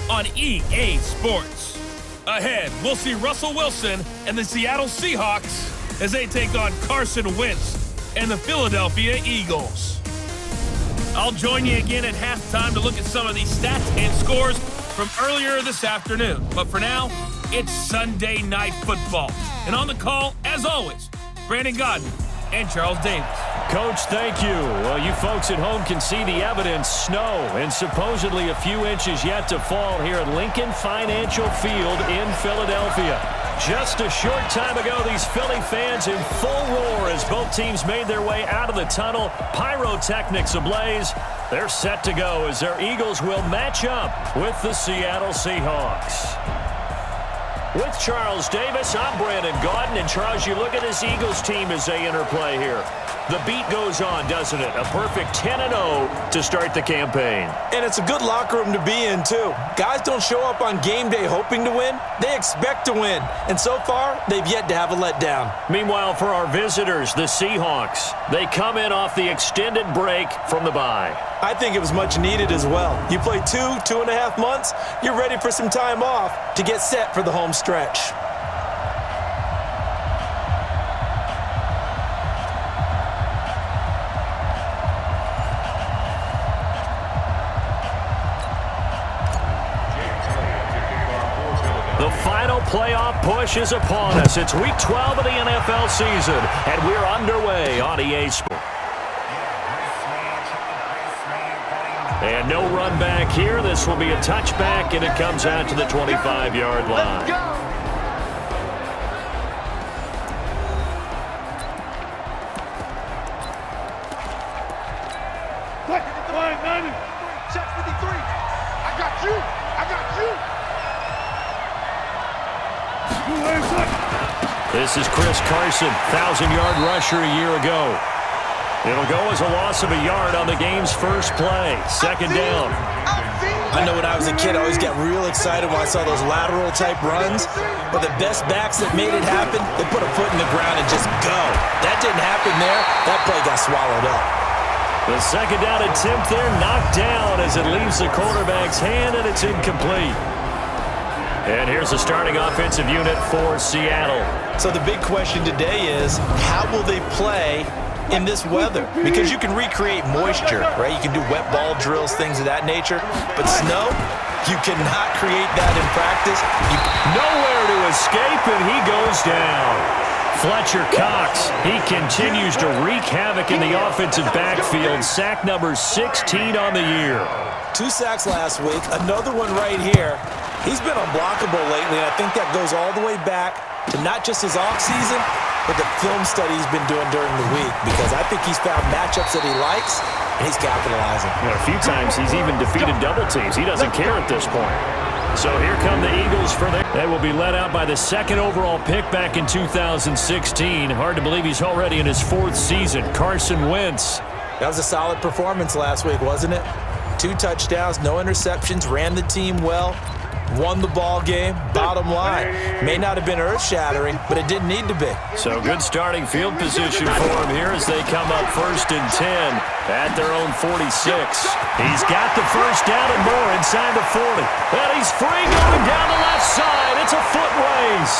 on EA Sports. Ahead, we'll see Russell Wilson and the Seattle Seahawks as they take on Carson Wentz and the Philadelphia Eagles. I'll join you again at halftime to look at some of these stats and scores from earlier this afternoon. But for now, it's Sunday Night Football. And on the call, as always, Brandon Godden and Charles Davis. Coach, thank you. Well, you folks at home can see the evidence. Snow and supposedly a few inches yet to fall here at Lincoln Financial Field in Philadelphia. Just a short time ago, these Philly fans in full roar as both teams made their way out of the tunnel. Pyrotechnics ablaze. They're set to go as their Eagles will match up with the Seattle Seahawks. With Charles Davis, I'm Brandon Godden. And Charles, you look at this Eagles team as they interplay here. The beat goes on, doesn't it? A perfect 10-0 to start the campaign. And it's a good locker room to be in, too. Guys don't show up on game day hoping to win. They expect to win. And so far, they've yet to have a letdown. Meanwhile, for our visitors, the Seahawks, they come in off the extended break from the bye. I think it was much needed as well. You play 2.5 months, you're ready for some time off to get set for the home stretch. The final playoff push is upon us. It's Week 12 of the NFL season, and we're underway on EA Sports. And no run back here. This will be a touchback, and it comes out to the 25-yard line. Check 53. I got you. I got you. This is Chris Carson, 1,000-yard rusher a year ago. It'll go as a loss of a yard on the game's first play. Second down. I know when I was a kid, I always got real excited when I saw those lateral-type runs. But the best backs that made it happen, they put a foot in the ground and just go. That didn't happen there. That play got swallowed up. The second down attempt there knocked down as it leaves the quarterback's hand, and it's incomplete. And here's the starting offensive unit for Seattle. So the big question today is, how will they play in this weather? Because you can recreate moisture, right? You can do wet ball drills, things of that nature. But snow, you cannot create that in practice. Nowhere to escape, and he goes down. Fletcher Cox, he continues to wreak havoc in the offensive backfield. Sack number 16 on the year. 2 sacks last week, another one right here. He's been unblockable lately, and I think that goes all the way back to not just his offseason, but the film study he's been doing during the week, because I think he's found matchups that he likes, and he's capitalizing. Well, a few times he's even defeated double teams. He doesn't care at this point. So here come the Eagles for them. They will be led out by the second overall pick back in 2016. Hard to believe he's already in his 4th season. Carson Wentz. That was a solid performance last week, wasn't it? 2 touchdowns, no interceptions, ran the team well. Won the ball game. Bottom line, may not have been earth-shattering, but it didn't need to be. So good starting field position for him here as they come up 1st and 10 at their own 46. He's got the first down and more inside the 40. And he's free going down the left side. It's a foot race.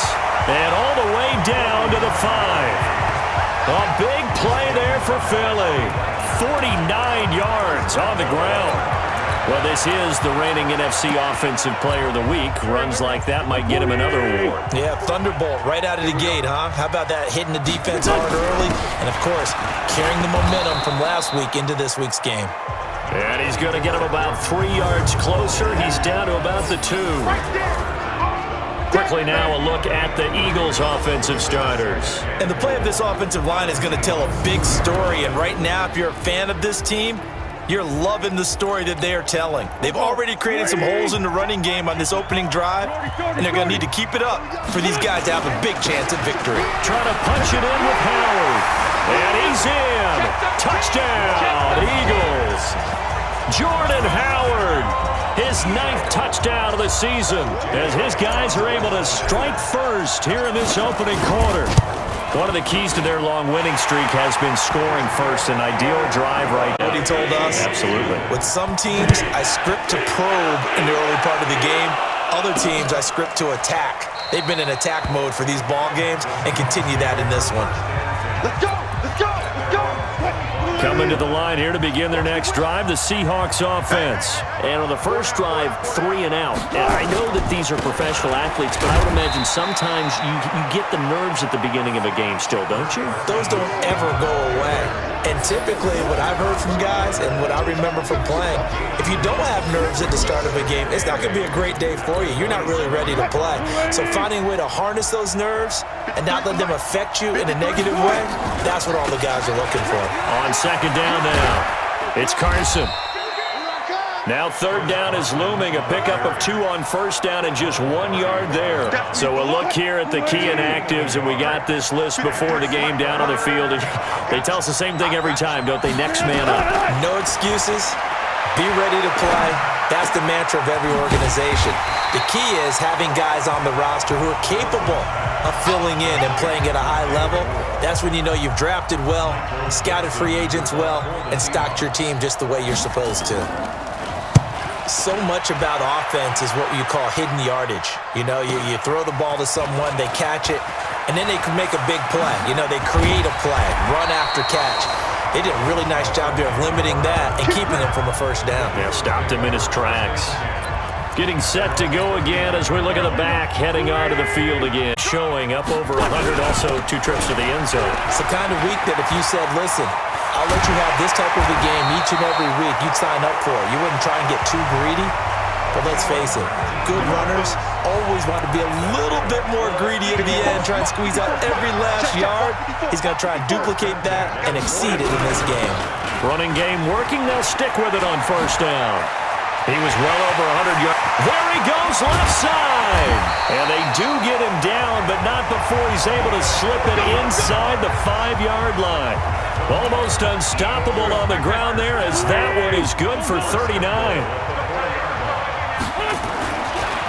And all the way down to the 5. A big play there for Philly. 49 yards on the ground. Well, this is the reigning NFC Offensive Player of the Week. Runs like that might get him another award. Yeah, Thunderbolt right out of the gate, huh? How about that, hitting the defense hard early? And, of course, carrying the momentum from last week into this week's game. And he's going to get him about 3 yards closer. He's down to about the 2. Quickly now, a look at the Eagles' offensive starters. And the play of this offensive line is going to tell a big story. And right now, if you're a fan of this team, you're loving the story that they are telling. They've already created some holes in the running game on this opening drive, and they're going to need to keep it up for these guys to have a big chance at victory. Trying to punch it in with Howard. And he's in. Touchdown, Eagles. Jordan Howard, his 9th touchdown of the season, as his guys are able to strike first here in this opening quarter. One of the keys to their long winning streak has been scoring first. An ideal drive right now. What he told us? Absolutely. With some teams, I script to probe in the early part of the game. Other teams, I script to attack. They've been in attack mode for these ball games and continue that in this one. Let's go! Let's go! Let's go! Coming to the line here to begin their next drive, the Seahawks offense. And on the first drive, 3 and out. And I know that these are professional athletes, but I would imagine sometimes you get the nerves at the beginning of a game still, don't you? Those don't ever go away. And typically, what I've heard from guys and what I remember from playing, if you don't have nerves at the start of a game, it's not going to be a great day for you. You're not really ready to play. So finding a way to harness those nerves and not let them affect you in a negative way, that's what all the guys are looking for. On second down now, it's Carson. Now third down is looming, a pickup of 2 on first down and just 1 yard there. So a look here at the key inactives, and we got this list before the game down on the field. And they tell us the same thing every time, don't they? Next man up. No excuses. Be ready to play. That's the mantra of every organization. The key is having guys on the roster who are capable of filling in and playing at a high level. That's when you know you've drafted well, scouted free agents well, and stocked your team just the way you're supposed to. So much about offense is what you call hidden yardage. You know, you throw the ball to someone, they catch it, and then they can make a big play. You know, they create a play, run after catch. They did a really nice job there of limiting that and keeping him from a first down. Yeah, stopped him in his tracks. Getting set to go again as we look at the back, heading onto the field again. Showing up over 100, also 2 trips to the end zone. It's the kind of week that if you said, listen, I'll let you have this type of a game each and every week, you'd sign up for it. You wouldn't try and get too greedy. But let's face it, good runners always want to be a little bit more greedy at the end, try and squeeze out every last yard. He's going to try and duplicate that and exceed it in this game. Running game working, they'll stick with it on first down. He was well over 100 yards. There he goes, left side. And they do get him down, but not before he's able to slip it inside the 5-yard line. Almost unstoppable on the ground there, as that one is good for 39.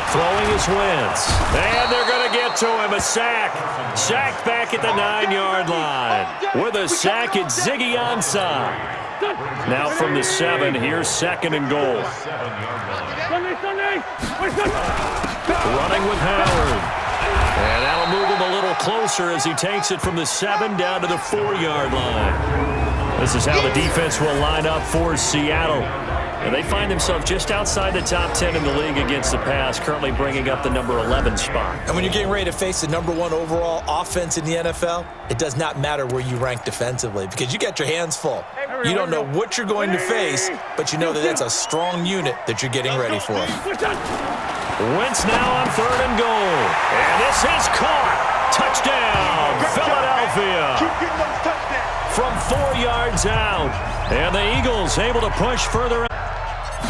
Throwing his Wentz. And they're going to get to him. A sack. Sacked back at the 9-yard line. With a sack, it's Ziggy Ansah. Now from the 7, here's second and goal. Running with Howard. And that'll move him a little closer as he takes it from the 7 down to the 4-yard line. This is how the defense will line up for Seattle. And they find themselves just outside the top 10 in the league against the pass, currently bringing up the number 11 spot. And when you're getting ready to face the number 1 overall offense in the NFL, it does not matter where you rank defensively because you got your hands full. You don't know what you're going to face, but you know that that's a strong unit that you're getting ready for. Wentz now on third and goal. And this is caught. Touchdown, Philadelphia. From 4 yards out. And the Eagles able to push further.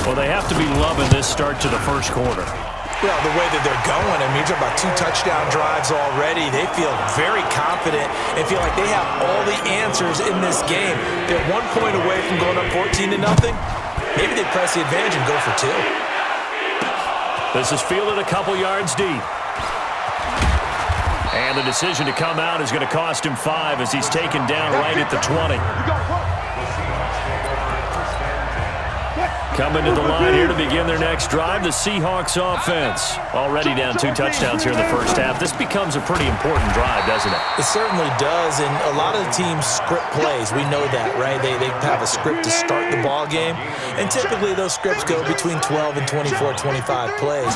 Well, they have to be loving this start to the first quarter. Well, the way that they're going, I mean, you're talking about 2 touchdown drives already. They feel very confident and feel like they have all the answers in this game. They're 1 point away from going up 14-0. Maybe they press the advantage and go for 2. This is fielded a couple yards deep. And the decision to come out is going to cost him 5 as he's taken down right at the 20. Coming to the line here to begin their next drive, the Seahawks offense. Already down 2 touchdowns here in the first half. This becomes a pretty important drive, doesn't it? It certainly does, and a lot of the teams script plays. We know that, right? They have a script to start the ball game, and typically those scripts go between 12 and 24, 25 plays.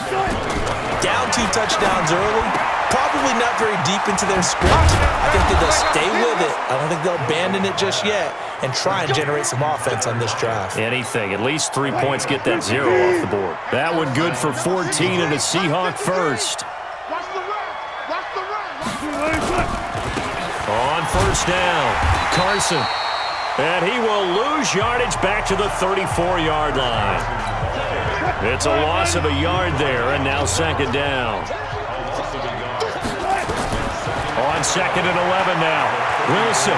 Down 2 touchdowns early, probably not very deep into their script. I think that they'll stay with it. I don't think they'll abandon it just yet and try and generate some offense on this drive. Anything. At least 3 points, get that 0 off the board. That one good for 14 and a Seahawk first. On first down, Carson. And he will lose yardage back to the 34-yard line. It's a loss of a yard there, and now second down. On second and 11 now, Wilson.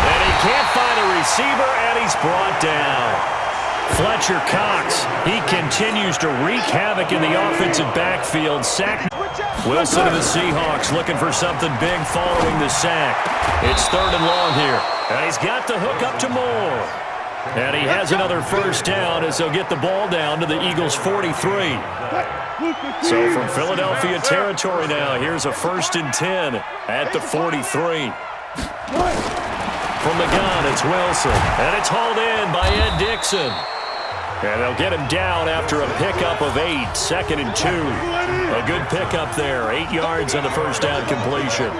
And he can't find a receiver, and he's brought down. Fletcher Cox, he continues to wreak havoc in the offensive backfield. Sack. Wilson of the Seahawks looking for something big following the sack. It's 3rd and long here. And he's got the hook up to Moore. And he has another first down as they'll get the ball down to the Eagles' 43. So from Philadelphia territory now, here's a 1st and 10 at the 43. From the gun, it's Wilson. And it's hauled in by Ed Dixon. And they'll get him down after a pickup of 8, 2nd and 2. A good pickup there, 8 yards on the first down completion.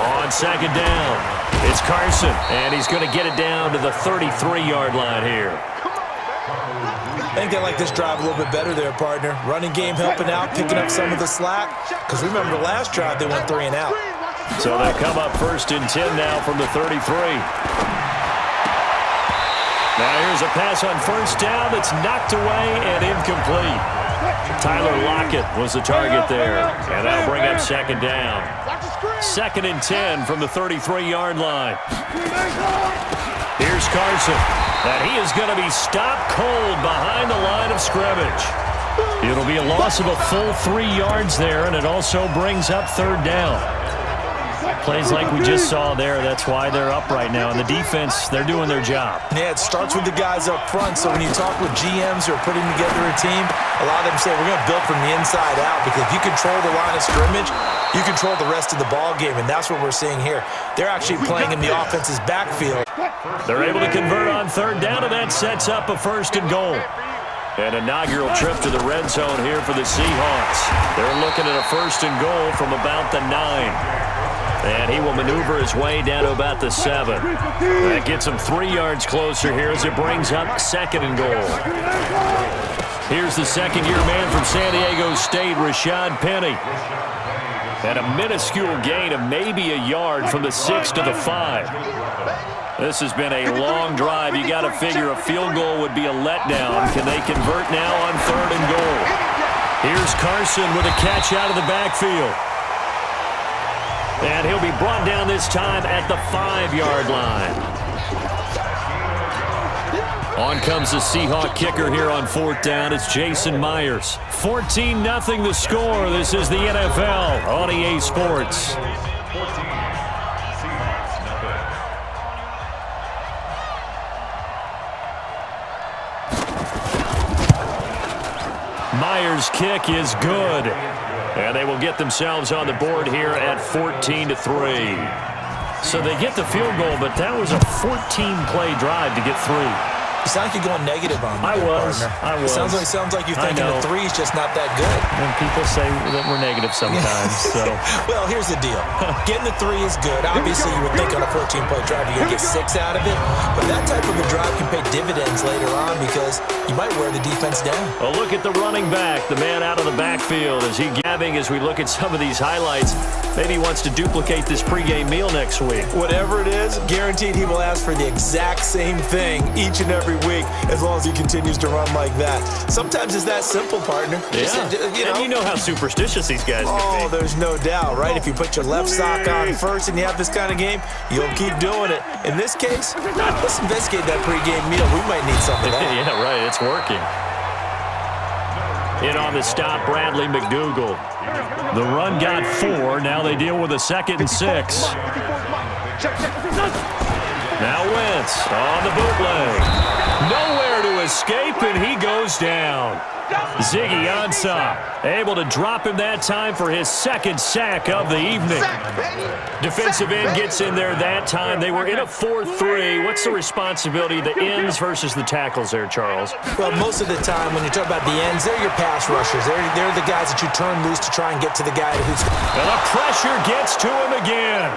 On 2nd down, it's Carson, and he's going to get it down to the 33-yard line here. I think they like this drive a little bit better there, partner. Running game helping out, picking up some of the slack. Because remember, the last drive, they went 3 and out. So they'll come up 1st and 10 now from the 33. Now here's a pass on 1st down that's knocked away and incomplete. Tyler Lockett was the target there. And that'll bring up 2nd down. 2nd and 10 from the 33-yard line. Here's Carson. And he is going to be stopped cold behind the line of scrimmage. It'll be a loss of a full 3 yards there, and it also brings up 3rd down. Plays like we just saw there, that's why they're up right now. And the defense, they're doing their job. Yeah, it starts with the guys up front. So when you talk with GMs who are putting together a team, a lot of them say we're going to build from the inside out, because if you control the line of scrimmage, you control the rest of the ball game, and that's what we're seeing here. They're actually playing in the offense's backfield. They're able to convert on 3rd down, and that sets up a 1st and goal. An inaugural trip to the red zone here for the Seahawks. They're looking at a 1st and goal from about the 9. And he will maneuver his way down to about the 7. That gets him 3 yards closer here as it brings up 2nd and goal. Here's the 2nd-year man from San Diego State, Rashad Penny. And a minuscule gain of maybe a yard from the 6 to the 5. This has been a long drive. You got to figure a field goal would be a letdown. Can they convert now on 3rd and goal? Here's Carson with a catch out of the backfield. And he'll be brought down this time at the 5-yard line. On comes the Seahawk kicker here on 4th down. It's Jason Myers. 14-0 the score. This is the NFL on EA Sports. Myers' kick is good. And they will get themselves on the board here at 14-3. So they get the field goal, but that was a 14-play drive to get 3. You sound like you're going negative on me. I was. Sounds like you're thinking the 3 is just not that good. And people say that we're negative sometimes. So. Well, here's the deal. Getting the 3 is good. Obviously, you would think on a 14-play drive you're going to get 6 out of it. But that type of a drive can pay dividends later on because you might wear the defense down. A look at the running back, the man out of the backfield. Is he gabbing as we look at some of these highlights? Maybe he wants to duplicate this pregame meal next week. Whatever it is, guaranteed he will ask for the exact same thing each and every week as long as he continues to run like that. Sometimes it's that simple, partner. Yeah. And you know how superstitious these guys can be. Oh, there's no doubt, right? If you put your left sock on first and you have this kind of game, you'll keep doing it. In this case, let's investigate that pregame meal. We might need some of that. Yeah, right. It's working. In on the stop, Bradley McDougald. The run got 4. Now they deal with a 2nd and 6. Now Wentz on the bootleg. Nowhere to escape, and he goes down. Ziggy Ansah able to drop him that time for his 2nd sack of the evening. Defensive end gets in there that time. They were in a 4-3. What's the responsibility of the ends versus the tackles there, Charles? Well, most of the time when you talk about the ends, they're your pass rushers. They're the guys that you turn loose to try and get to the guy who's... And the pressure gets to him again.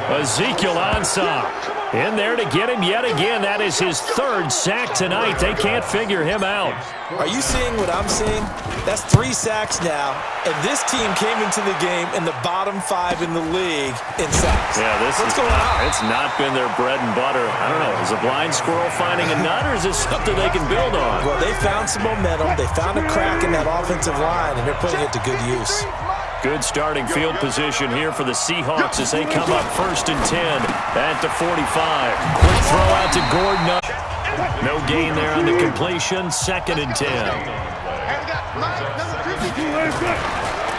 Ezekiel Ansah in there to get him yet again. That is his 3rd sack tonight. They can't figure him out. Are you seeing what I'm seeing? That's 3 sacks now, and this team came into the game in the bottom 5 in the league in sacks. Yeah, what's going on? It's not been their bread and butter. I don't know. Is a blind squirrel finding a nut, or is this something they can build on? Well, they found some momentum. They found a crack in that offensive line, and they're putting it to good use. Good starting field position here for the Seahawks as they come up 1st and 10 at the 45. Quick throw out to Gordon. No gain there on the completion. 2nd and 10.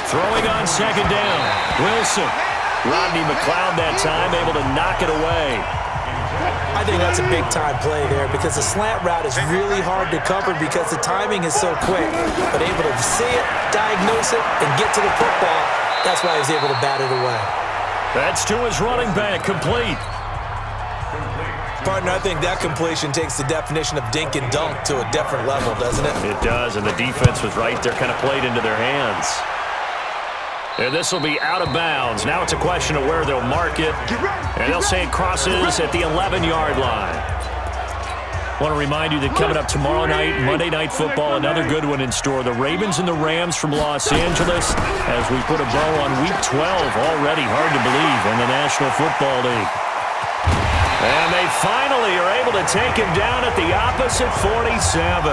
Throwing on 2nd down. Wilson. Rodney McLeod that time able to knock it away. I think that's a big-time play there because the slant route is really hard to cover because the timing is so quick. But able to see it, diagnose it, and get to the football, that's why he was able to bat it away. That's to his running back, complete. Partner, I think that completion takes the definition of dink and dunk to a different level, doesn't it? It does, and the defense was right there, kind of played into their hands. And this will be out of bounds. Now it's a question of where they'll mark it. And they'll say it crosses at the 11-yard line. I want to remind you that coming up tomorrow night, Monday Night Football, another good one in store. The Ravens and the Rams from Los Angeles as we put a bow on Week 12. Already hard to believe in the National Football League. And they finally are able to take him down at the opposite 47.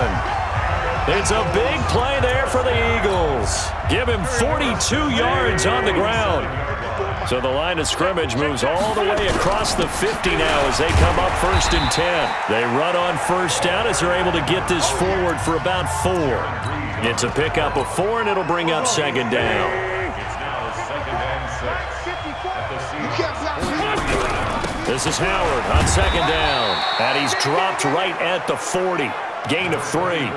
It's a big play there for the Eagles. Give him 42 yards on the ground. So the line of scrimmage moves all the way across the 50 now as they come up 1st and 10. They run on 1st down as they're able to get this forward for about 4. It's a pickup of 4, and it'll bring up 2nd down. This is Howard on 2nd down. And he's dropped right at the 40. Gain of 3.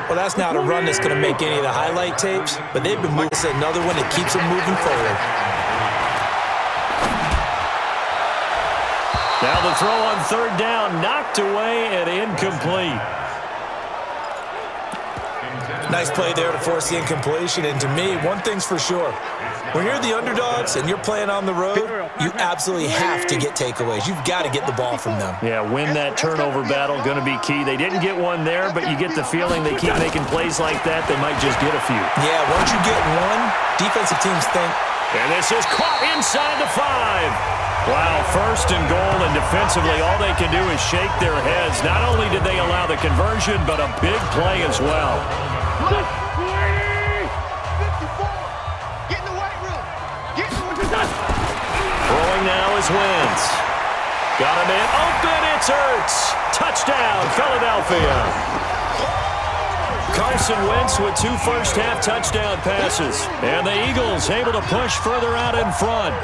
Well, that's not a run that's going to make any of the highlight tapes, but they've been moving. It's another one that keeps them moving forward. Now the throw on 3rd down, knocked away and incomplete. Nice play there to force the incompletion, and to me, one thing's for sure. When you're the underdogs and you're playing on the road, you absolutely have to get takeaways. You've got to get the ball from them. Yeah, win that turnover battle, going to be key. They didn't get one there, but you get the feeling they keep making plays like that, they might just get a few. Yeah, once you get one, defensive teams think. And this is caught inside the 5. Wow, 1st and goal, and defensively all they can do is shake their heads. Not only did they allow the conversion, but a big play as well. Throwing now is Wentz. Got him in. Open, it's Ertz. Touchdown, Philadelphia. Carson Wentz with 2 first-half touchdown passes. And the Eagles able to push further out in front.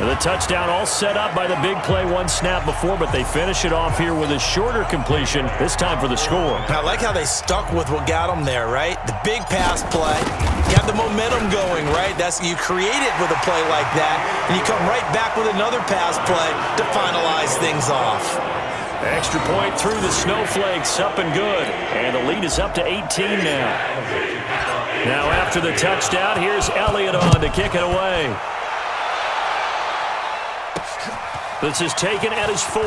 The touchdown all set up by the big play 1 snap before, but they finish it off here with a shorter completion, this time for the score. I like how they stuck with what got them there, right? The big pass play. Got the momentum going, right? You create it with a play like that, and you come right back with another pass play to finalize things off. Extra point through the snowflakes, up and good. And the lead is up to 18 now. Now after the touchdown, here's Elliott on to kick it away. This is taken at his 4.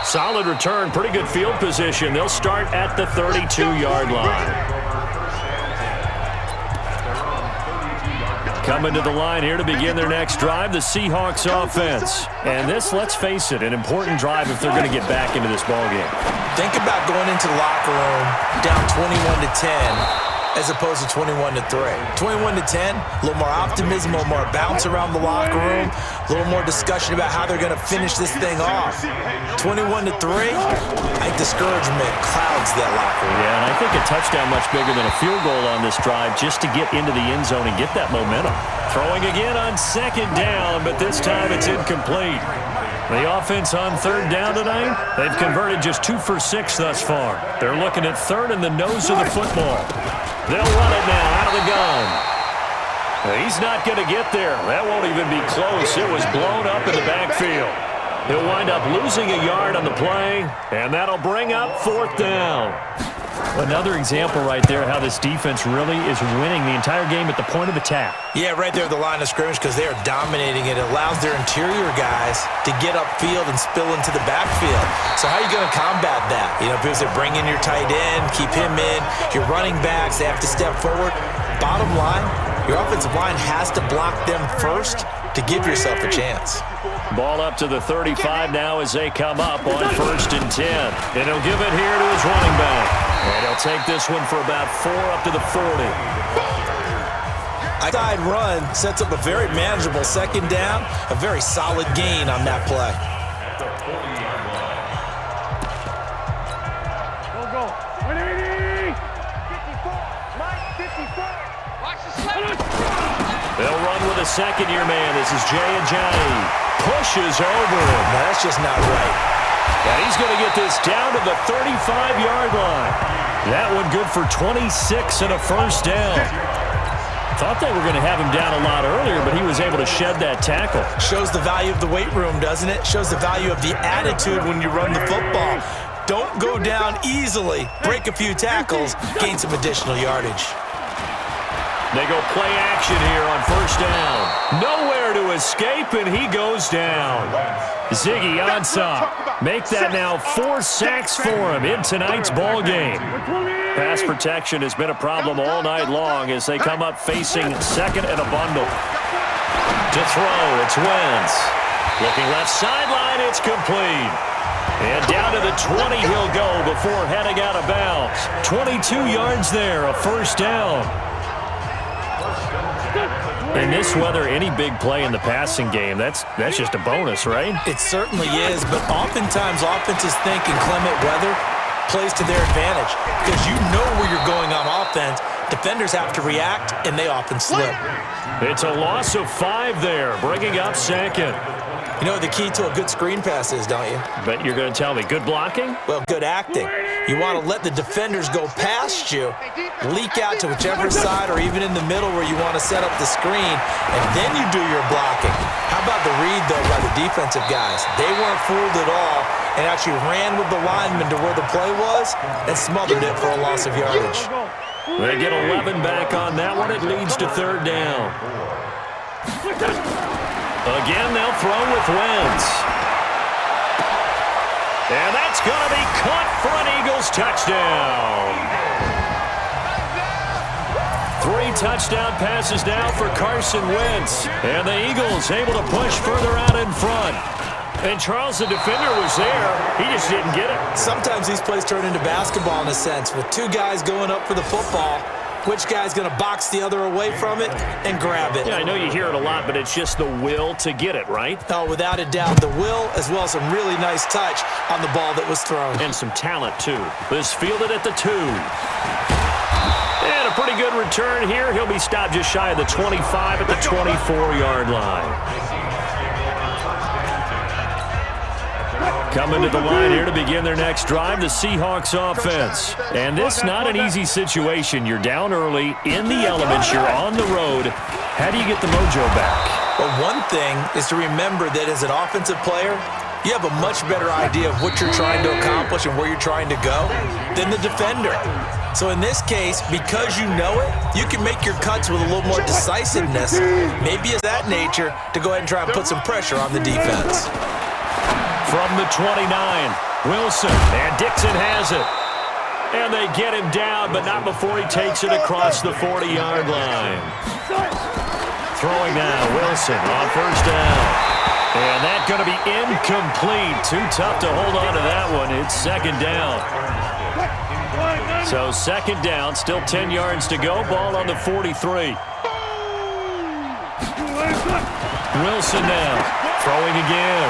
Solid return, pretty good field position. They'll start at the 32-yard line. Coming to the line here to begin their next drive, the Seahawks offense. And this, let's face it, an important drive if they're going to get back into this ballgame. Think about going into the locker room down 21-10. As opposed to 21-3. 21-10, a little more optimism, a little more bounce around the locker room, a little more discussion about how they're going to finish this thing off. 21-3, I think discouragement clouds that locker room. Yeah, and I think a touchdown much bigger than a field goal on this drive just to get into the end zone and get that momentum. Throwing again on 2nd down, but this time it's incomplete. The offense on 3rd down tonight, they've converted just 2 for 6 thus far. They're looking at 3rd and the nose of the football. They'll run it now out of the gun. He's not going to get there. That won't even be close. It was blown up in the backfield. He'll wind up losing a yard on the play, and that'll bring up 4th down. Another example right there how this defense really is winning the entire game at the point of attack. Yeah, right there at the line of scrimmage because they are dominating it. It allows their interior guys to get upfield and spill into the backfield. So how are you going to combat that? You know, because they bring in your tight end, keep him in. Your running backs, they have to step forward. Bottom line, your offensive line has to block them first to give yourself a chance. Ball up to the 35 now as they come up on 1st and 10. And he'll give it here to his running back. And he'll take this one for about 4 up to the 40. A side run sets up a very manageable 2nd down, a very solid gain on that play. They'll run with a 2nd-year man. This is Jay Ajayi. Pushes over him. No, that's just not right. And he's going to get this down to the 35-yard line. That one good for 26 and a 1st down. Thought they were going to have him down a lot earlier, but he was able to shed that tackle. Shows the value of the weight room, doesn't it? Shows the value of the attitude when you run the football. Don't go down easily. Break a few tackles. Gain some additional yardage. They go play action here on 1st down. Nowhere to escape, and he goes down. Ziggy Ansah. Make that now 4 sacks for him in tonight's ball game. Pass protection has been a problem all night long as they come up facing 2nd and a bundle. To throw, it's Wentz. Looking left sideline, it's complete. And down to the 20 he'll go before heading out of bounds. 22 yards there, a 1st down. In this weather, any big play in the passing game, that's just a bonus, right? It certainly is, but oftentimes offenses think inclement weather plays to their advantage because you know where you're going on offense. Defenders have to react, and they often slip. It's a loss of 5 there, bringing up 2nd. You know what the key to a good screen pass is, don't you? But you're going to tell me good blocking? Well, good acting. You want to let the defenders go past you, leak out to whichever side or even in the middle where you want to set up the screen, and then you do your blocking. How about the read, though, by the defensive guys? They weren't fooled at all and actually ran with the lineman to where the play was and smothered it for a loss of yardage. They get 11 back on that one. It leads to 3rd down. Again, they'll throw with Wentz. And that's going to be caught for an Eagles touchdown. 3 touchdown passes now for Carson Wentz. And the Eagles able to push further out in front. And Charles, the defender, was there. He just didn't get it. Sometimes these plays turn into basketball in a sense. With 2 guys going up for the football, which guy's going to box the other away from it and grab it? Yeah, I know you hear it a lot, but it's just the will to get it, right? Oh, without a doubt. The will as well as some really nice touch on the ball that was thrown. And some talent, too. This fielded at the 2. And a pretty good return here. He'll be stopped just shy of the 25 at the 24-yard line. Coming to the line here to begin their next drive, the Seahawks offense. And this not an easy situation. You're down early, in the elements, you're on the road. How do you get the mojo back? Well, one thing is to remember that as an offensive player, you have a much better idea of what you're trying to accomplish and where you're trying to go than the defender. So in this case, because you know it, you can make your cuts with a little more decisiveness. Maybe it's that nature to go ahead and try and put some pressure on the defense. From the 29, Wilson, and Dixon has it. And they get him down, but not before he takes it across the 40-yard line. Throwing now, Wilson on 1st down. And that's going to be incomplete. Too tough to hold on to that one. It's 2nd down. So 2nd down, still 10 yards to go. Ball on the 43. Wilson now, throwing again.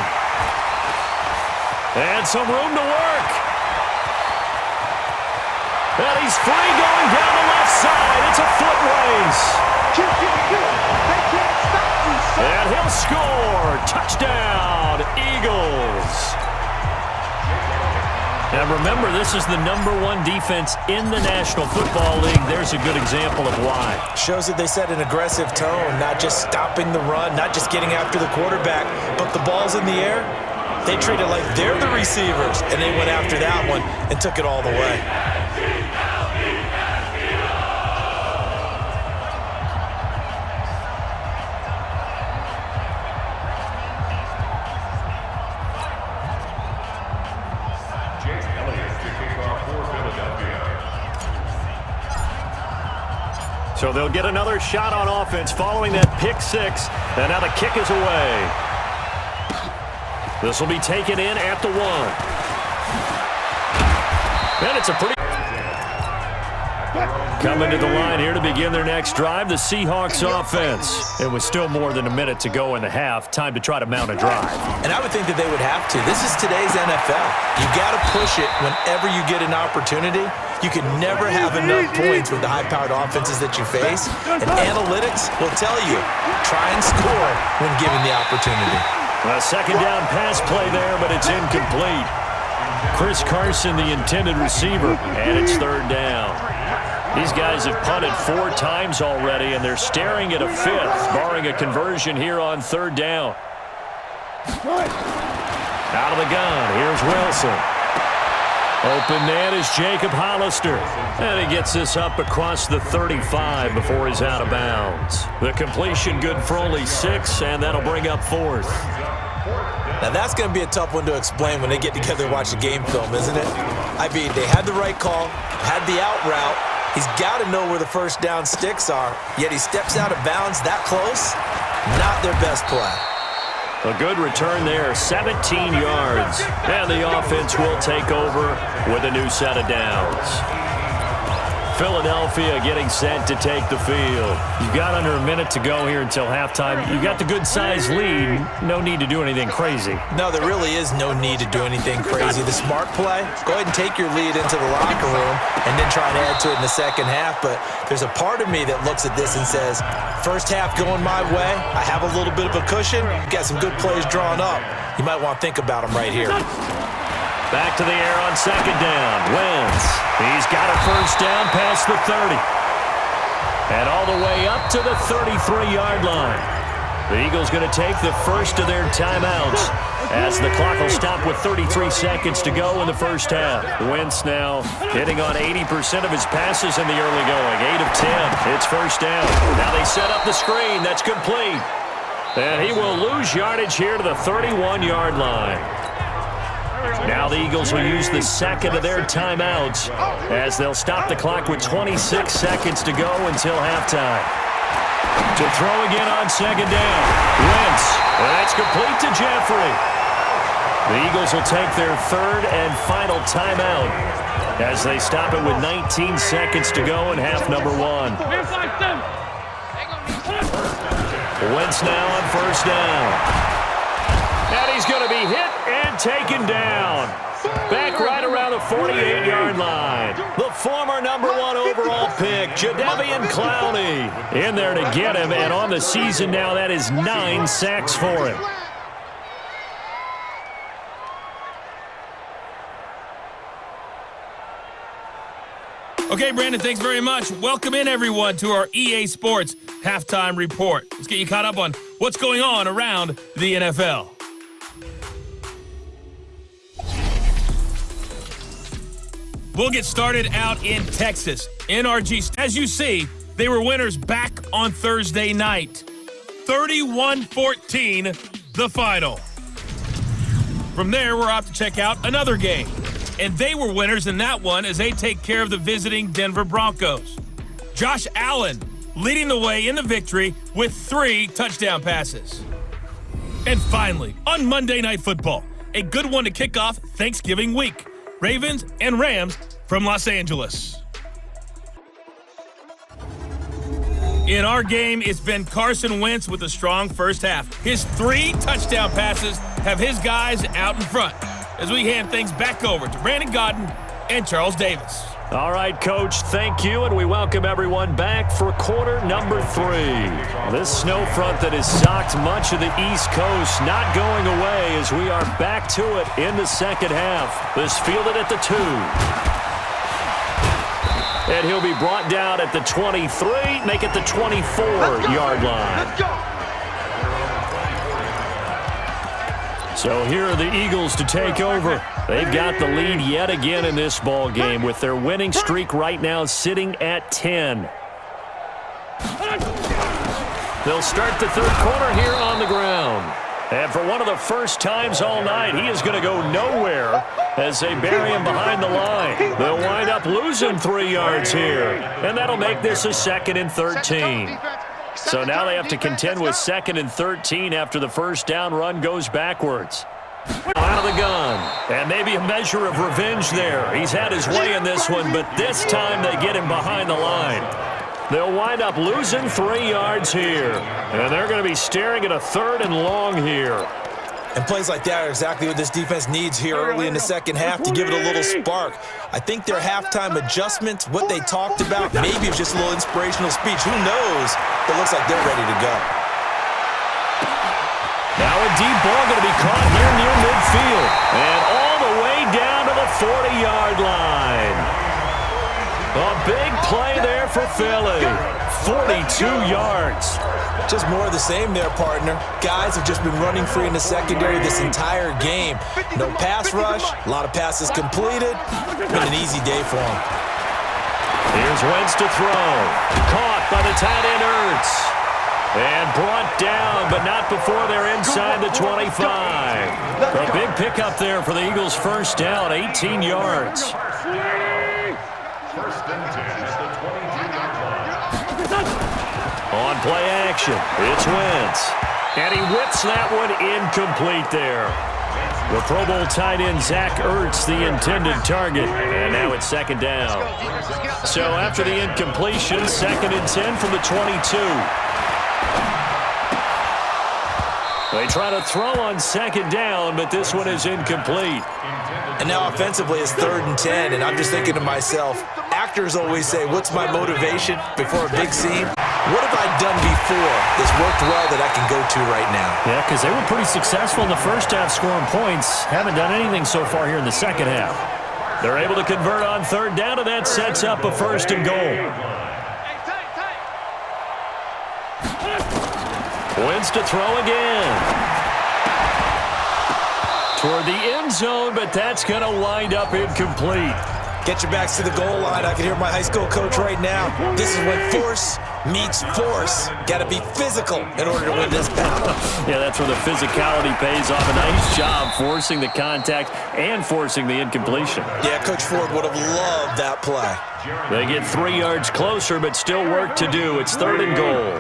And some room to work. And he's free going down the left side. It's a foot race. And he'll score. Touchdown, Eagles. And remember, this is the #1 defense in the National Football League. There's a good example of why. Shows that they set an aggressive tone, not just stopping the run, not just getting after the quarterback, but the ball's in the air. They treat it like they're the receivers, and they went after that one and took it all the way. So they'll get another shot on offense following that pick six. And now the kick is away. This will be taken in at the 1. And it's a pretty... Coming to the line here to begin their next drive, the Seahawks offense. It was still more than a minute to go in the half. Time to try to mount a drive. And I would think that they would have to. This is today's NFL. You got to push it whenever you get an opportunity. You can never have enough points with the high-powered offenses that you face. And analytics will tell you, try and score when given the opportunity. A second down pass play there, but it's incomplete. Chris Carson, the intended receiver, and it's third down. These guys have punted 4 times already, and they're staring at a 5th, barring a conversion here on third down. Out of the gun, here's Wilson. Open man is Jacob Hollister. And he gets this up across the 35 before he's out of bounds. The completion good for only 6, and that'll bring up 4th. Now that's going to be a tough one to explain when they get together and watch the game film, isn't it? I mean, they had the right call, had the out route. He's got to know where the first down sticks are, yet he steps out of bounds that close. Not their best play. A good return there, 17 yards. And the offense will take over with a new set of downs. Philadelphia getting set to take the field. You've got under a minute to go here until halftime. You've got the good-sized lead. No need to do anything crazy. No, there really is no need to do anything crazy. The smart play, go ahead and take your lead into the locker room and then try and add to it in the second half. But there's a part of me that looks at this and says, first half going my way, I have a little bit of a cushion, got some good plays drawn up. You might want to think about them right here. Back to the air on second down. Wentz. He's got a first down past the 30. And all the way up to the 33-yard line. The Eagles going to take the first of their timeouts as the clock will stop with 33 seconds to go in the first half. Wentz now hitting on 80% of his passes in the early going. 8 of 10. It's first down. Now they set up the screen. That's complete. And he will lose yardage here to the 31-yard line. Now the Eagles will use the second of their timeouts as they'll stop the clock with 26 seconds to go until halftime. To throw again on second down. Wentz. That's complete to Jeffrey. The Eagles will take their third and final timeout as they stop it with 19 seconds to go in half number 1. Wentz now on first down. And he's going to be hit and taken down. Back right around the 48-yard line. The former number 1 overall pick, Jadeveon Clowney, in there to get him. And on the season now, that is 9 sacks for him. Okay, Brandon, thanks very much. Welcome in, everyone, to our EA Sports Halftime Report. Let's get you caught up on what's going on around the NFL. We'll get started out in Texas. NRG, as you see, they were winners back on Thursday night. 31-14, the final. From there, we're off to check out another game. And they were winners in that one as they take care of the visiting Denver Broncos. Josh Allen leading the way in the victory with 3 touchdown passes. And finally, on Monday Night Football, a good one to kick off Thanksgiving week. Ravens and Rams from Los Angeles. In our game, it's been Carson Wentz with a strong first half. His 3 touchdown passes have his guys out in front as we hand things back over to Brandon Godden and Charles Davis. All right, Coach, thank you, and we welcome everyone back for quarter number 3. This snow front that has socked much of the East Coast not going away as we are back to it in the second half. This fielded at the 2. And he'll be brought down at the 23, make it the 24-yard line. Let's go. So here are the Eagles to take over. They've got the lead yet again in this ball game with their winning streak right now sitting at 10. They'll start the third quarter here on the ground. And for one of the first times all night, he is going to go nowhere as they bury him behind the line. They'll wind up losing 3 yards here, and that'll make this a 2nd and 13. So now they have to contend with 2nd and 13 after the first down run goes backwards. Out of the gun, and maybe a measure of revenge there. He's had his way in this one, but this time they get him behind the line. They'll wind up losing 3 yards here, and they're going to be staring at a 3rd and long here. And plays like that are exactly what this defense needs here early in the second half to give it a little spark. I think their halftime adjustments, what they talked about, maybe it's just a little inspirational speech. Who knows? But it looks like they're ready to go. Now a deep ball going to be caught here near midfield, and all the way down to the 40-yard line. A big play there for Philly. 42 yards. Just more of the same there, partner. Guys have just been running free in the secondary this entire game. No pass rush, a lot of passes completed. Been an easy day for them. Here's Wentz to throw. Caught by the tight end Ertz. And brought down, but not before they're inside the 25. A big pickup there for the Eagles' first down, 18 yards. On play action, it's Wentz. And he whips that one incomplete there. The Pro Bowl tight end Zach Ertz, the intended target. And now it's 2nd down. So after the incompletion, 2nd and 10 from the 22. They try to throw on 2nd down, but this one is incomplete. And now offensively it's 3rd and 10, and I'm just thinking to myself, actors always say, what's my motivation before a big scene? What have I done before that's worked well that I can go to right now? Yeah, because they were pretty successful in the first half scoring points. Haven't done anything so far here in the second half. They're able to convert on 3rd down, and that sets up a 1st and goal. Wentz to throw again. Toward the end zone, but that's going to wind up incomplete. Get your backs to the goal line. I can hear my high school coach right now. This is when force meets force. Got to be physical in order to win this battle. Yeah, that's where the physicality pays off. A nice job forcing the contact and forcing the incompletion. Yeah, Coach Ford would have loved that play. They get 3 yards closer, but still work to do. It's 3rd and goal.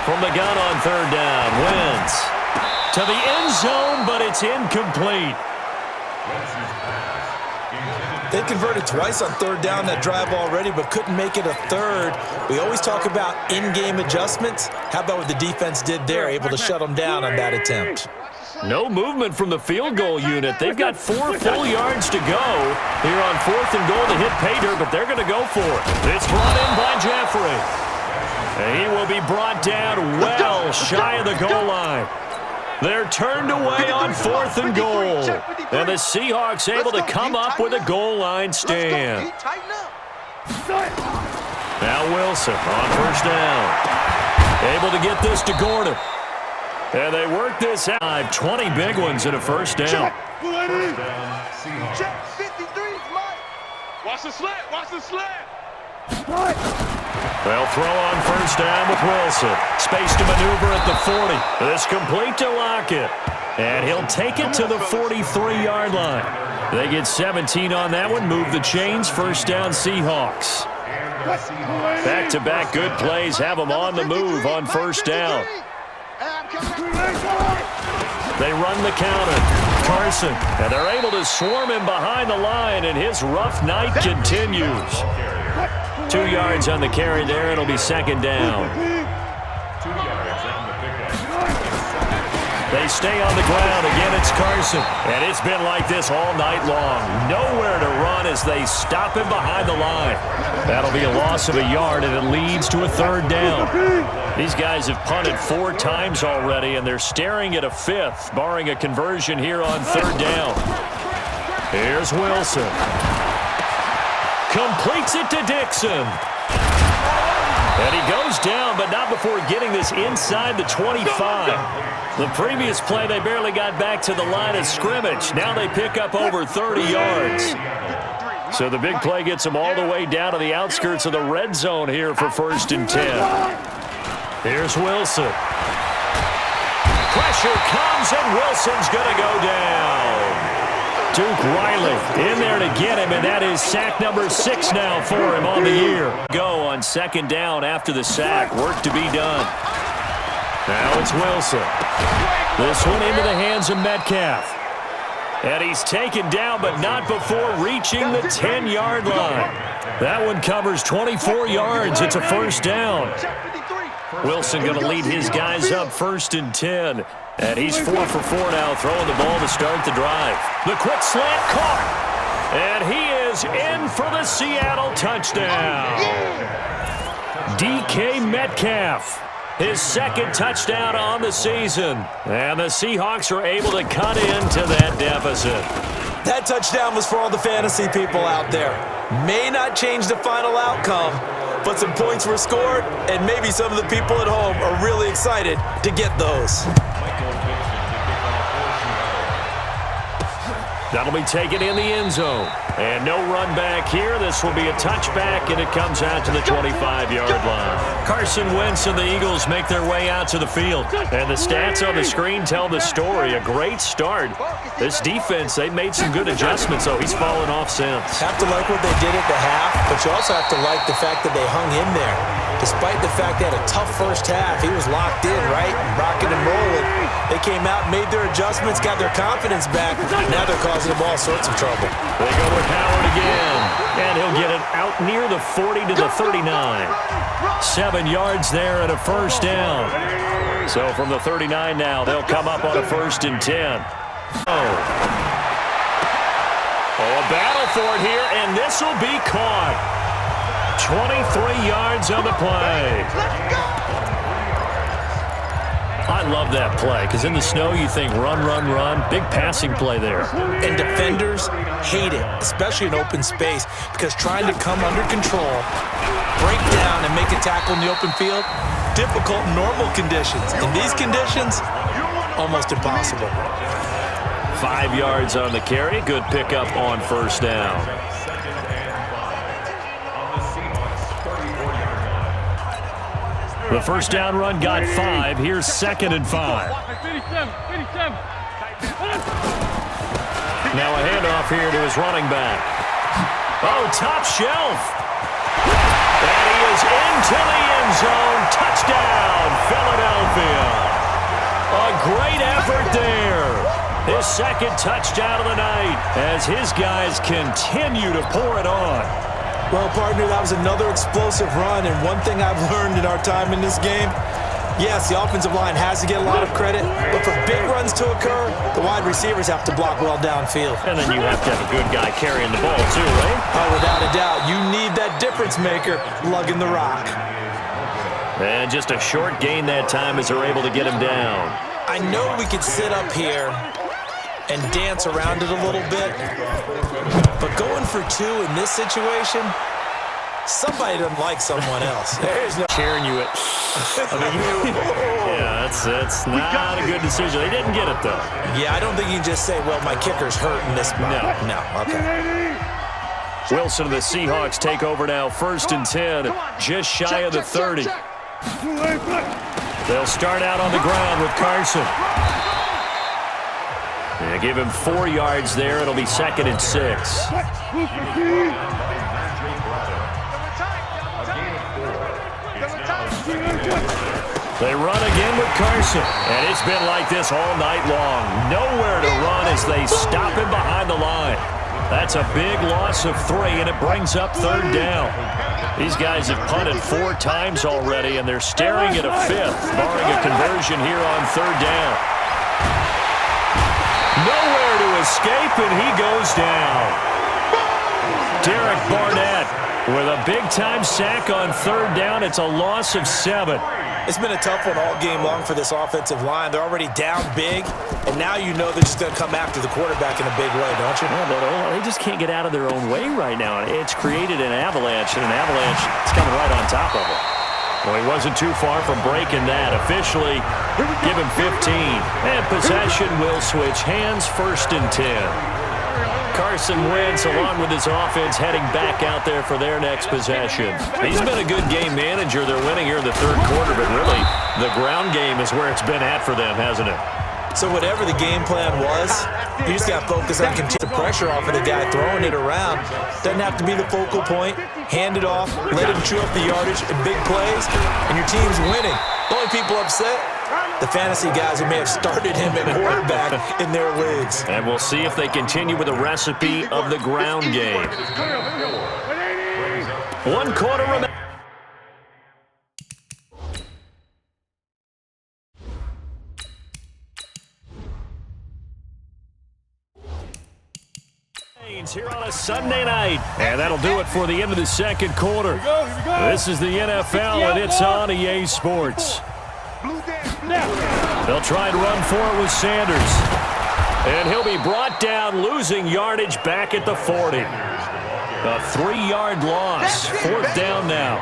From the gun on 3rd down, Wentz to the end zone, but it's incomplete. They converted twice on 3rd down that drive already, but couldn't make it a 3rd. We always talk about in-game adjustments. How about what the defense did there, able to shut them down on that attempt? No movement from the field goal unit. They've got 4 full yards to go here on 4th and goal to hit pay dirt, but they're going to go for it. It's brought in by Jeffrey. And he will be brought down well shy of the goal line. They're turned away on 4th and goal. And the Seahawks able to come up with a goal line stand. Now Wilson on 1st down. Able to get this to Gordon. And they work this out. 20 big ones in a 1st down. Check 53 is mine. Watch the slant. Watch the slant. They'll throw on 1st down with Wilson. Space to maneuver at the 40. This complete to Lockett. And he'll take it to the 43-yard line. They get 17 on that one. Move the chains. 1st down Seahawks. Back-to-back good plays have them on the move on 1st down. They run the counter. Carson. And they're able to swarm him behind the line, and his rough night continues. 2 yards on the carry there. It'll be 2nd down. They stay on the ground. Again, it's Carson. And it's been like this all night long. Nowhere to run as they stop him behind the line. That'll be a loss of a yard, and it leads to a 3rd down. These guys have punted 4 times already, and they're staring at a 5th, barring a conversion here on 3rd down. Here's Wilson. Completes it to Dixon. And he goes down, but not before getting this inside the 25. The previous play, they barely got back to the line of scrimmage. Now they pick up over 30 yards. So the big play gets them all the way down to the outskirts of the red zone here for 1st and 10. Here's Wilson. Pressure comes, and Wilson's going to go down. Duke Riley in there to get him, and that is sack number 6 now for him on the year. Go on second down after the sack. Work to be done. Now it's Wilson. This one into the hands of Metcalf. And he's taken down, but not before reaching the 10-yard line. That one covers 24 yards. It's a first down. Wilson going to lead his guys up 1st and 10. And he's 4 for 4 now, throwing the ball to start the drive. The quick slant caught. And he is in for the Seattle touchdown. DK Metcalf, his 2nd touchdown on the season. And the Seahawks are able to cut into that deficit. That touchdown was for all the fantasy people out there. May not change the final outcome, but some points were scored, and maybe some of the people at home are really excited to get those. That'll be taken in the end zone. And no run back here. This will be a touchback, and it comes out to the 25-yard line. Carson Wentz and the Eagles make their way out to the field. And the stats on the screen tell the story. A great start. This defense, they made some good adjustments, so he's fallen off since. Have to like what they did at the half, but you also have to like the fact that they hung in there. Despite the fact they had a tough first half, he was locked in, right? Rocking and rolling. They came out, made their adjustments, got their confidence back. Now they're causing them all sorts of trouble. They go with Howard again, and he'll get it out near the 40 to the 39. 7 yards there and a first down. So from the 39 now, they'll come up on a 1st and 10. Oh, a battle for it here, and this will be caught. 23 yards on the play. I love that play, because in the snow you think run, run, run. Big passing play there. And defenders hate it, especially in open space, because trying to come under control, break down, and make a tackle in the open field, difficult in normal conditions. In these conditions, almost impossible. 5 yards on the carry. Good pickup on first down. The first down run got 5. Here's 2nd and 5. Now a handoff here to his running back. Oh, top shelf. And he is into the end zone. Touchdown, Philadelphia. A great effort there. His 2nd touchdown of the night as his guys continue to pour it on. Well, partner, that was another explosive run, and one thing I've learned in our time in this game, yes, the offensive line has to get a lot of credit, but for big runs to occur, the wide receivers have to block well downfield. And then you have to have a good guy carrying the ball, too, right? Oh, without a doubt. You need that difference maker lugging the rock. And just a short gain that time as they're able to get him down. I know we could sit up here and dance around it a little bit, but going for 2 in this situation, somebody doesn't like someone else. There's no cheering you at. Yeah, that's not a good decision. They didn't get it, though. Yeah, I don't think you can just say, well, my kicker's hurt in this spot. No, okay. Wilson and the Seahawks take over now, 1st and 10, just shy of the 30. They'll start out on the ground with Carson. Yeah, give him 4 yards there. It'll be 2nd and 6. They run again with Carson. And it's been like this all night long. Nowhere to run as they stop him behind the line. That's a big loss of 3, and it brings up 3rd down. These guys have punted 4 times already, and they're staring at a 5th, barring a conversion here on 3rd down. Nowhere to escape, and he goes down. Derek Barnett with a big-time sack on 3rd down. It's a loss of 7. It's been a tough one all game long for this offensive line. They're already down big, and now you know they're just going to come after the quarterback in a big way, don't you? Yeah, but they just can't get out of their own way right now. It's created an avalanche, and an avalanche is coming right on top of them. Well, he wasn't too far from breaking that. Officially, give him 15. And possession will switch hands, 1st and 10. Carson Wentz, along with his offense, heading back out there for their next possession. He's been a good game manager. They're winning here in the third quarter, but really, the ground game is where it's been at for them, hasn't it? So whatever the game plan was, you just got to focus on continuing the pressure off of the guy throwing it around. Doesn't have to be the focal point. Hand it off, let him chew up the yardage in big plays, and your team's winning. The only people upset, the fantasy guys who may have started him at quarterback in their leagues. And we'll see if they continue with the recipe of the ground game. 1 quarter remaining. Here on a Sunday night, and that'll do it for the end of the second quarter. This is the NFL, and it's on EA Sports. They'll try and run for it with Sanders, and he'll be brought down, losing yardage back at the 40. A 3-yard loss, 4th down now.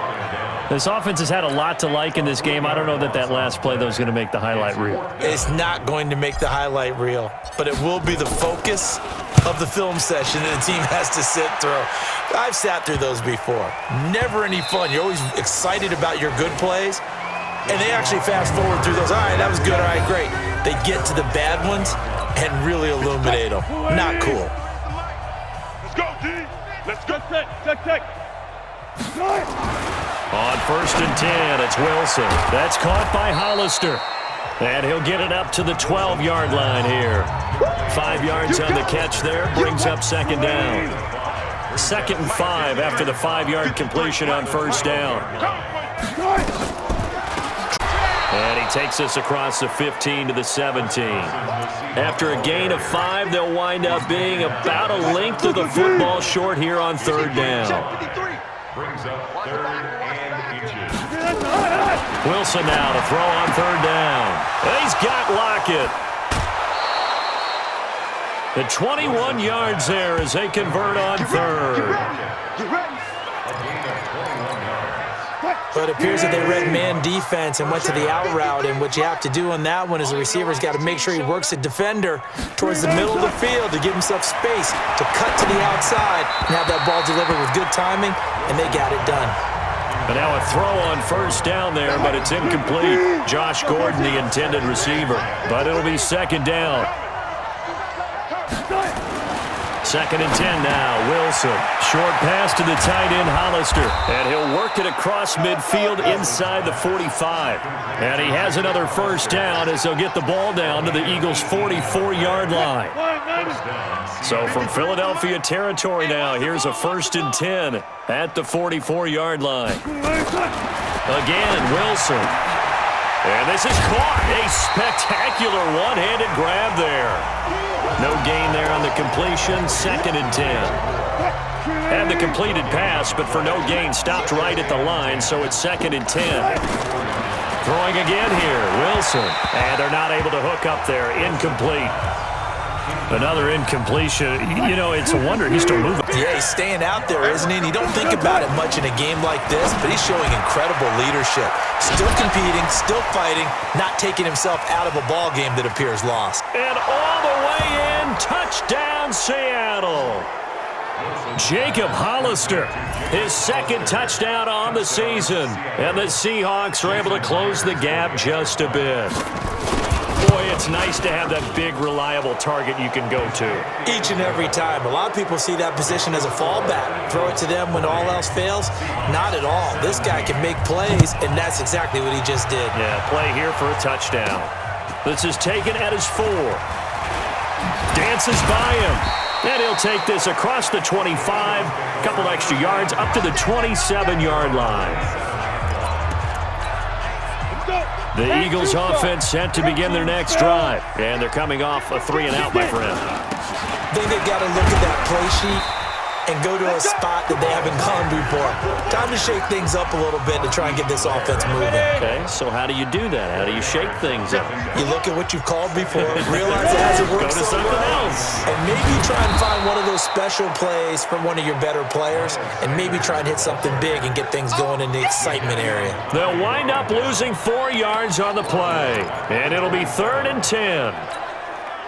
This offense has had a lot to like in this game. I don't know that last play, though, is going to make the highlight reel. It's not going to make the highlight reel, but it will be the focus of the film session that the team has to sit through. I've sat through those before. Never any fun. You're always excited about your good plays, and they actually fast forward through those. All right, that was good. All right, great. They get to the bad ones and really illuminate them. Not cool. Let's go, D. Let's go. Check. On 1st and 10, it's Wilson. That's caught by Hollister. And he'll get it up to the 12-yard line here. 5 yards on the catch there, brings up 2nd down. 2nd and 5 after the 5-yard completion on 1st down. And he takes us across the 15 to the 17. After a gain of 5, they'll wind up being about a length of the football short here on 3rd down. Brings up 3rd and inches. Wilson now to throw on 3rd down. He's got Lockett. The 21 yards there as they convert on 3rd. But it appears that they read man defense and went to the out route, and what you have to do on that one is the receiver's got to make sure he works a defender towards the middle of the field to give himself space to cut to the outside and have that ball delivered with good timing, and they got it done. And now a throw on 1st down there, but it's incomplete. Josh Gordon, the intended receiver, but it'll be 2nd down. 2nd and 10 now, Wilson. Short pass to the tight end, Hollister. And he'll work it across midfield inside the 45. And he has another 1st down as they'll get the ball down to the Eagles' 44-yard line. So from Philadelphia territory now, here's a 1st and 10 at the 44-yard line. Again, Wilson. And this is caught. A spectacular one-handed grab there. No gain there on the completion, 2nd and 10. And the completed pass, but for no gain, stopped right at the line, so it's 2nd and 10. Throwing again here, Wilson. And they're not able to hook up there, incomplete. Another incompletion. You know, it's a wonder he's still moving. Yeah, he's staying out there, isn't he? And you don't think about it much in a game like this, but he's showing incredible leadership. Still competing, still fighting, not taking himself out of a ball game that appears lost. And all the way in, touchdown Seattle. Jacob Hollister, his 2nd touchdown on the season. And the Seahawks are able to close the gap just a bit. Boy, it's nice to have that big, reliable target you can go to. Each and every time. A lot of people see that position as a fallback. Throw it to them when all else fails. Not at all. This guy can make plays, and that's exactly what he just did. Yeah, play here for a touchdown. This is taken at his 4. Dances by him. And he'll take this across the 25. Couple extra yards up to the 27-yard line. The Eagles offense set to begin their next drive. And they're coming off a 3-and-out, my friend. I think they've got to look at that play sheet and go to a spot that they haven't gone before. Time to shake things up a little bit to try and get this offense moving. Okay, so how do you do that? How do you shake things up? You look at what you've called before, realize it hasn't worked so well, else. and maybe try and find one of those special plays from one of your better players, and maybe try and hit something big and get things going in the excitement area. They'll wind up losing 4 yards on the play, and it'll be 3rd and 10.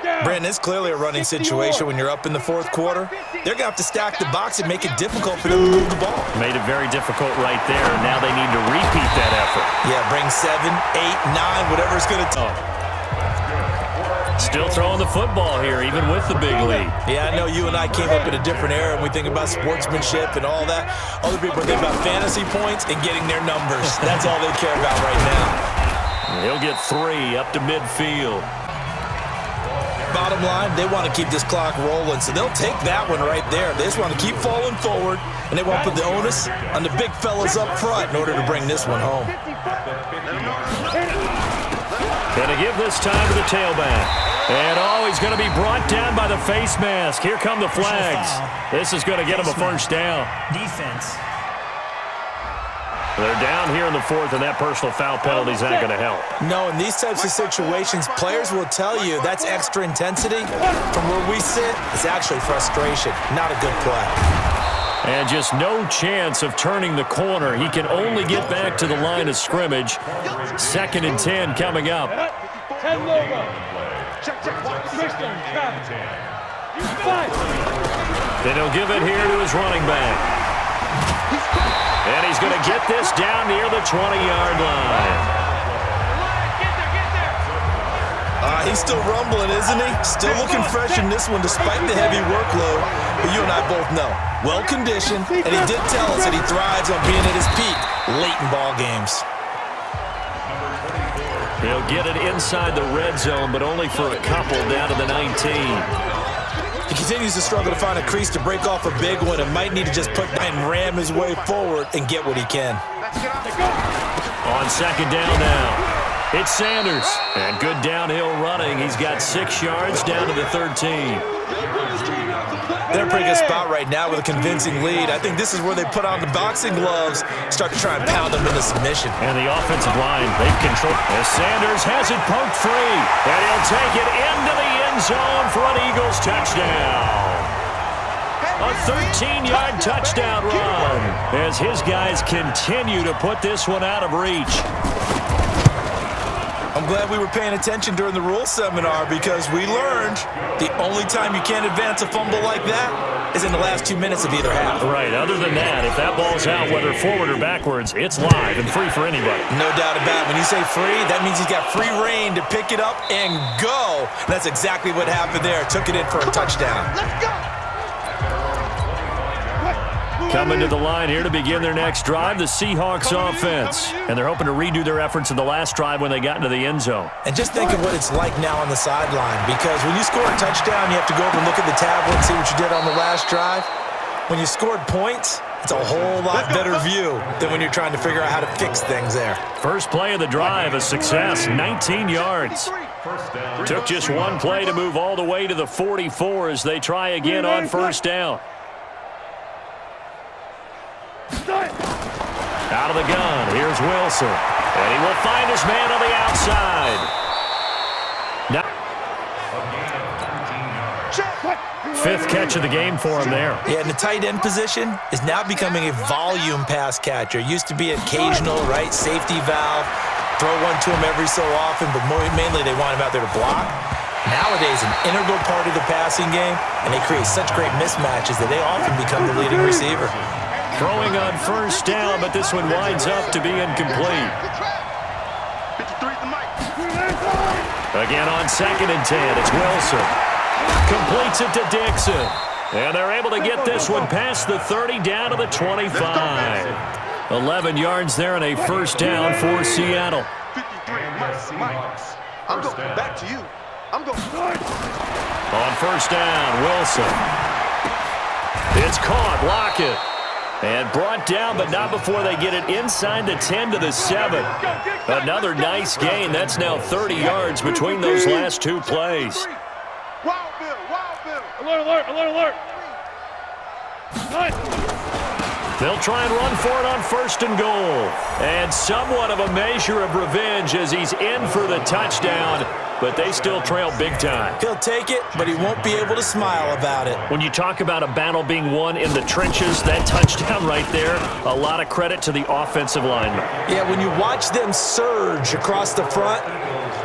Brandon, it's clearly a running situation when you're up in the fourth quarter. They're going to have to stack the box and make it difficult for them to move the ball. Made it very difficult right there, and now they need to repeat that effort. Yeah, bring 7, 8, 9, whatever it's going to take. Still throwing the football here, even with the big lead. Yeah, I know you and I came up in a different era, and we think about sportsmanship and all that. Other people think about fantasy points and getting their numbers. That's all they care about right now. He'll get 3 up to midfield. Bottom line, they want to keep this clock rolling, so they'll take that one right there. They just want to keep falling forward, and they want to put the onus on the big fellas up front in order to bring this one home. Gonna give this time to the tailback. And he's going to be brought down by the face mask. Here come the flags. This is going to get him a first down. Defense. They're down here in the fourth, and that personal foul penalty is not going to help. No, in these types of situations, players will tell you that's extra intensity. From where we sit, it's actually frustration. Not a good play. And just no chance of turning the corner. He can only get back to the line of scrimmage. 2nd and 10 coming up. 10 logo. Then he'll give it here to his running back. And he's going to get this down near the 20-yard line. He's still rumbling, isn't he? Still looking fresh in this one despite the heavy workload. But you and I both know, well-conditioned, and he did tell us that he thrives on being at his peak late in ball games. He'll get it inside the red zone, but only for a couple down to the 19. He continues to struggle to find a crease to break off a big one and might need to just put and ram his way forward and get what he can. On 2nd down now. It's Sanders. And good downhill running. He's got 6 yards down to the 13. They're in a pretty good spot right now with a convincing lead. I think this is where they put on the boxing gloves, start to try and pound them into submission. And the offensive line, they've controlled. As Sanders has it poked free. And he'll take it into the end zone for an Eagles touchdown. A 13-yard touchdown run as his guys continue to put this one out of reach. I'm glad we were paying attention during the rules seminar because we learned the only time you can't advance a fumble like that is in the last 2 minutes of either half. Right. Other than that, if that ball's out, whether forward or backwards, it's live and free for anybody. No doubt about it. When you say free, that means he's got free reign to pick it up and go. And that's exactly what happened there. Took it in for a touchdown. Let's go. Coming to the line here to begin their next drive, the Seahawks offense. And they're hoping to redo their efforts in the last drive when they got into the end zone. And just think of what it's like now on the sideline, because when you score a touchdown, you have to go over and look at the tablet and see what you did on the last drive. When you scored points, it's a whole lot better view than when you're trying to figure out how to fix things there. First play of the drive, a success, 19 yards. Took just one play to move all the way to the 44 as they try again on first down. Out of the gun, here's Wilson. And he will find his man on the outside. Now, 5th catch of the game for him there. Yeah, and the tight end position is now becoming a volume pass catcher. Used to be occasional, right, safety valve. Throw one to him every so often, but mainly they want him out there to block. Nowadays, an integral part of the passing game, and they create such great mismatches that they often become the leading receiver. Throwing on first down, but this one winds up to be incomplete. Again on 2nd and 10, it's Wilson. Completes it to Dixon. And they're able to get this one past the 30 down to the 25. 11 yards there and a first down for Seattle. I'm going back to you. I'm going. On first down, Wilson. It's caught, Lockett. And brought down, but not before they get it inside the 10 to the 7. Another nice gain. That's now 30 yards between those last 2 plays. Wild Bill, Wild Bill. Alert, alert, alert, alert. They'll try and run for it on 1st and goal. And somewhat of a measure of revenge as he's in for the touchdown, but they still trail big time. He'll take it, but he won't be able to smile about it. When you talk about a battle being won in the trenches, that touchdown right there, a lot of credit to the offensive lineman. Yeah, when you watch them surge across the front,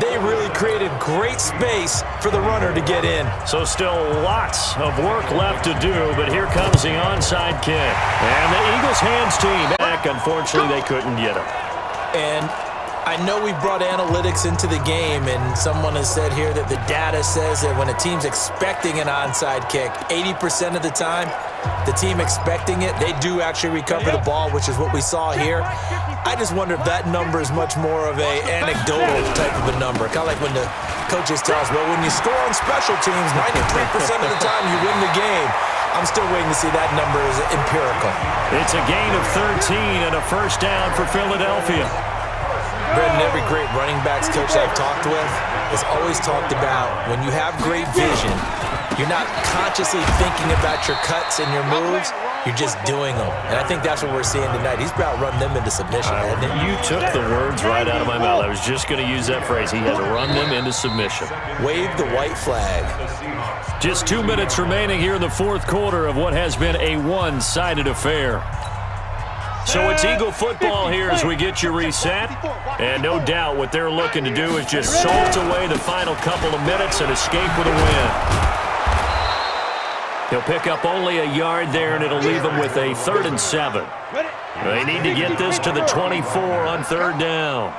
They really created great space for the runner to get in. So still lots of work left to do, but here comes the onside kick. And the Eagles hands team back. Unfortunately, they couldn't get him. And I know we brought analytics into the game, and someone has said here that the data says that when a team's expecting an onside kick, 80% of the time, the team expecting it, they do actually recover the ball, which is what we saw here. I just wonder if that number is much more of a anecdotal type of a number. Kind of like when the coaches tell us, well, when you score on special teams, 93% of the time you win the game. I'm still waiting to see that number is empirical. It's a gain of 13 and a first down for Philadelphia. Brendan, every great running backs coach I've talked with has always talked about when you have great vision, you're not consciously thinking about your cuts and your moves, you're just doing them. And I think that's what we're seeing tonight. He's about running them into submission, hasn't he? You took the words right out of my mouth. I was just going to use that phrase. He has run them into submission. Wave the white flag. Just 2 minutes remaining here in the fourth quarter of what has been a one-sided affair. So it's Eagle football here as we get you reset. And no doubt what they're looking to do is just salt away the final couple of minutes and escape with a win. He'll pick up only a yard there, and it'll leave him with a 3rd and 7. They need to get this to the 24 on 3rd down.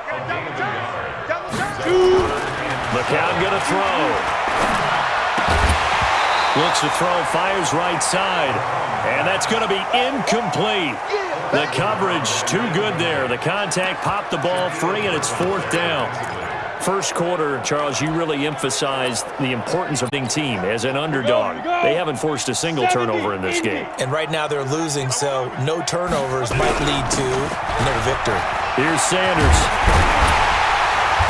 McCown going to throw. Looks to throw, fires right side. And that's going to be incomplete. The coverage too good there. The contact popped the ball free, and it's 4th down. First quarter, Charles, you really emphasized the importance of being team as an underdog. They haven't forced a single turnover in this game. And right now they're losing, so no turnovers might lead to no victory. Here's Sanders.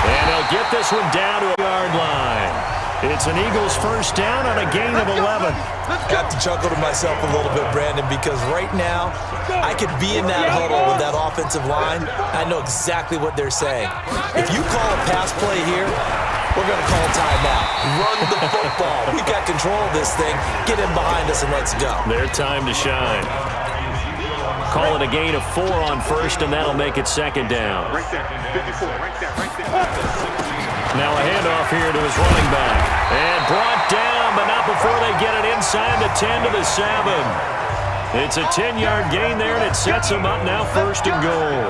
And they'll get this one down to a yard line. It's an Eagles first down on a gain of 11. I have to chuckle to myself a little bit, Brandon, because right now I could be in that huddle with that offensive line. I know exactly what they're saying. If you call a pass play here, we're going to call timeout. Run the football. We got control of this thing. Get in behind us and let's go. Their time to shine. Call it a gain of 4 on first, and that'll make it 2nd down. Right there, 54, right there, right there. Now a handoff here to his running back. And brought down, but not before they get it inside the 10 to the 7. It's a 10-yard gain there, and it sets them up now 1st and goal.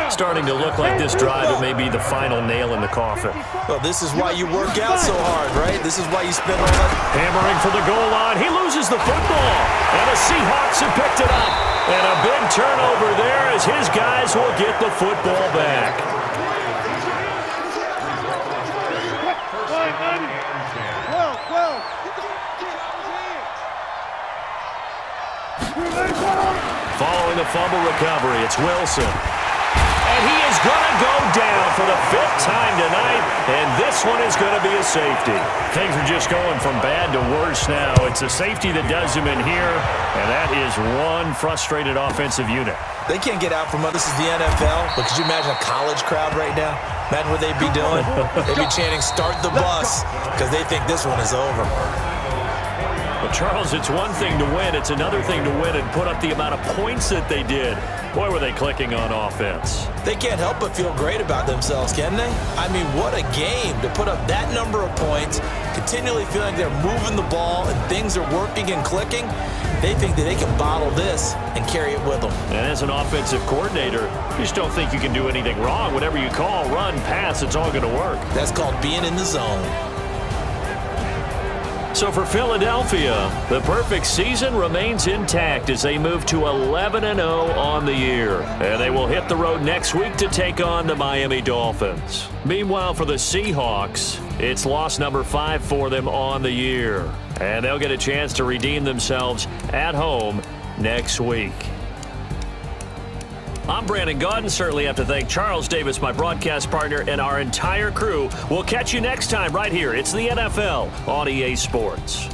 Starting to look like this drive, it may be the final nail in the coffin. Well, this is why you work out so hard, right? This is why you spend all that. Hammering for the goal line. He loses the football. And the Seahawks have picked it up. And a big turnover there as his guys will get the football back. Following the fumble recovery, it's Wilson. And he is going to go down for the 5th time tonight, and this one is going to be a safety. Things are just going from bad to worse now. It's a safety that does him in here, and that is one frustrated offensive unit. They can't get out from under. This is the NFL, but could you imagine a college crowd right now? Imagine what they'd be doing. They'd be chanting, "Start the bus," because they think this one is over. Well, Charles, it's one thing to win. It's another thing to win and put up the amount of points that they did. Boy, were they clicking on offense. They can't help but feel great about themselves, can they? I mean, what a game to put up that number of points, continually feeling like they're moving the ball and things are working and clicking. They think that they can bottle this and carry it with them. And as an offensive coordinator, you just don't think you can do anything wrong. Whatever you call, run, pass, it's all going to work. That's called being in the zone. So for Philadelphia, the perfect season remains intact as they move to 11-0 on the year. And they will hit the road next week to take on the Miami Dolphins. Meanwhile, for the Seahawks, it's loss number 5 for them on the year. And they'll get a chance to redeem themselves at home next week. I'm Brandon Gaudin. Certainly have to thank Charles Davis, my broadcast partner, and our entire crew. We'll catch you next time right here. It's the NFL on EA Sports.